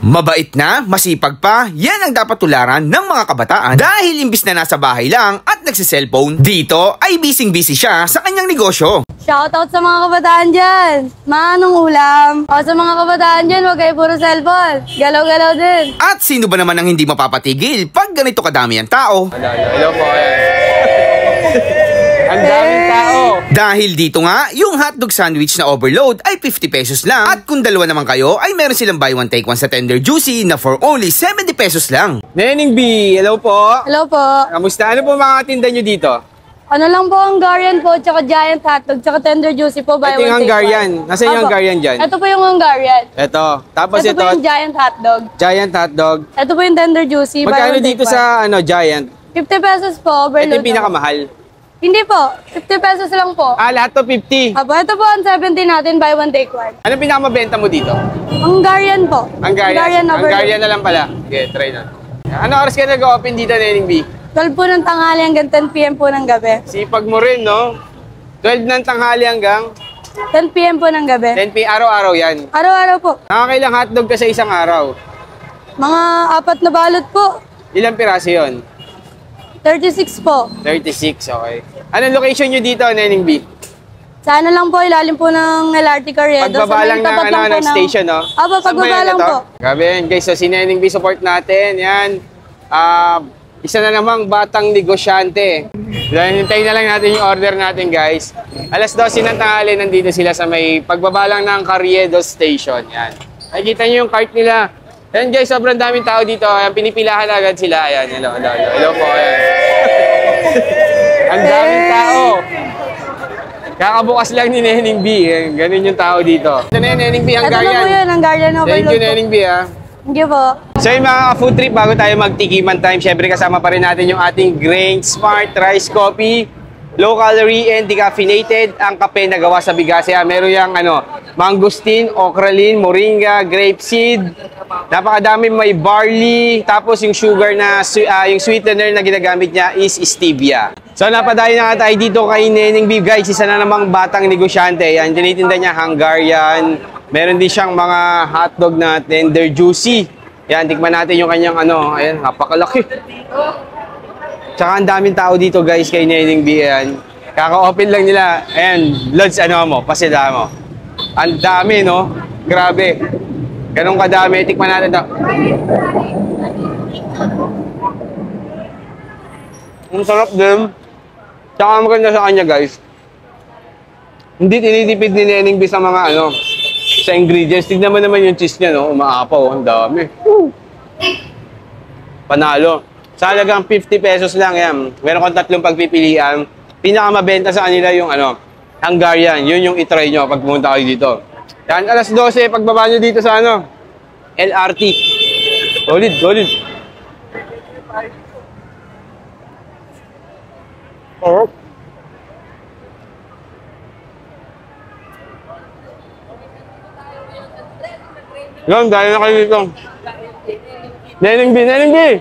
Mabait na, masipag pa, yan ang dapat tularan ng mga kabataan. Dahil imbis na nasa bahay lang at nagsiselfone, dito ay busy-busy siya sa kanyang negosyo. Shoutout sa mga kabataan dyan. Manong ulam. O sa mga kabataan dyan, huwag kayo puro cellphone. Galaw-galaw din. At sino ba naman ang hindi mapapatigil pag ganito kadami ang tao? Hello po. Ang daming tao. Dahil dito nga, yung hotdog sandwich na overload ay 50 pesos lang. At kung dalawa naman kayo, ay meron silang buy one take one sa Tender Juicy na for only 70 pesos lang. Neneng B, hello po. Hello po. Kamusta? Ano po mga tinda nyo dito? Ano lang po, Hungarian po, tsaka Giant Hotdog, tsaka Tender Juicy po, buy Ito yung one take Hungarian. one. Nasaan yung Hungarian dyan? Ito po yung Hungarian. Ito. Tapos Ito po yung Giant Hotdog. Giant hotdog. Ito po yung Tender Juicy, buy Magkano one take dito one. sa Giant? 50 pesos po, overload. Ito yung pinakamahal. Hindi po, 50 pesos lang po. Lahat to 50. Apo, ito po ang 70 natin, buy one take one. Ano pinakamabenta mo dito? Hungarian po. Hungarian overload. Hungarian na lang pala. Okay, try na. Ano oras ka nag-open dito, Neneng B? 12 po ng tanghali hanggang 10 p.m. po ng gabi. Sipag mo rin, no? 12 ng tanghali hanggang 10 p.m. po ng gabi. 10 p.m. Araw-araw yan. Araw-araw po. Nakakailang hotdog ka sa isang araw? Mga 4 na balot po. Ilang piraso yun? 36 po. 36, okay. Anong location nyo dito, Neneng B? Sana lang po, ilalim po ng LRT Carriedo. Pagbaba lang ng station, no? Apo, Saan ba pagbaba yan lang ito? po. Grabe yan, guys. So, si Neneng B support natin. Yan. Isa na namang batang negosyante. Dahil hintayin na lang natin yung order natin, guys. Alas 12 ng tanghali, nandito sila sa may pagbaba lang ng Carriedo Station. Yan. Nakikita nyo yung cart nila. Yan, guys. Sobrang daming tao dito. Ayan, pinipilahan agad sila. Ayan, hello po. Ayan. Ang daming tao. Kakabukas lang ni Neneng B. Ganun yung tao dito. Ito na yun, Neneng B, Hungarian. Ito na po yun, Hungarian overload. Thank you, Neneng B, ha. Thank you po. So yung mga food trip, bago tayo magtikiman time, syempre kasama pa rin natin yung ating Grain Smart Rice Coffee. Low calorie and decaffeinated. Ang kape na gawa sa bigas. Meron yung mangosteen, okralin, moringa, grapeseed. Napakadami, may barley. Tapos yung sugar na, yung sweetener na ginagamit niya is stevia. So napadayo na nga tayo dito kay Neneng B. Guys, isa na namang batang negosyante. Yan, tinitinda niya Hungarian. Meron din siyang mga hotdog na Tender Juicy. Yan, tikman natin yung kanyang ayan, napakalaki. Tsaka ang daming tao dito, guys, kay Neneng B. Ayan. Kaka-open lang nila. Ayan, Lods, pasila mo. Ang dami, no? Grabe. Ganun kadami. Tikman natin ito. Ang sarap din. Tsaka maganda sa kanya, guys. Hindi tinitipid ni Neneng B sa mga sa ingredients. Tignan mo naman yung cheese niya, no? Umaapaw. Ang dami. Panalo. Sa halagang 50 pesos lang yan. Meron kang 3 pagpipilian. Pinakamabenta sa kanila yung Hungarian. Yun yung itry nyo pag pumunta kayo dito. Yan, alas 12, pagbaba nyo dito sa LRT. Solid. Oh. Yan, dahil na kayo dito. Neneng B!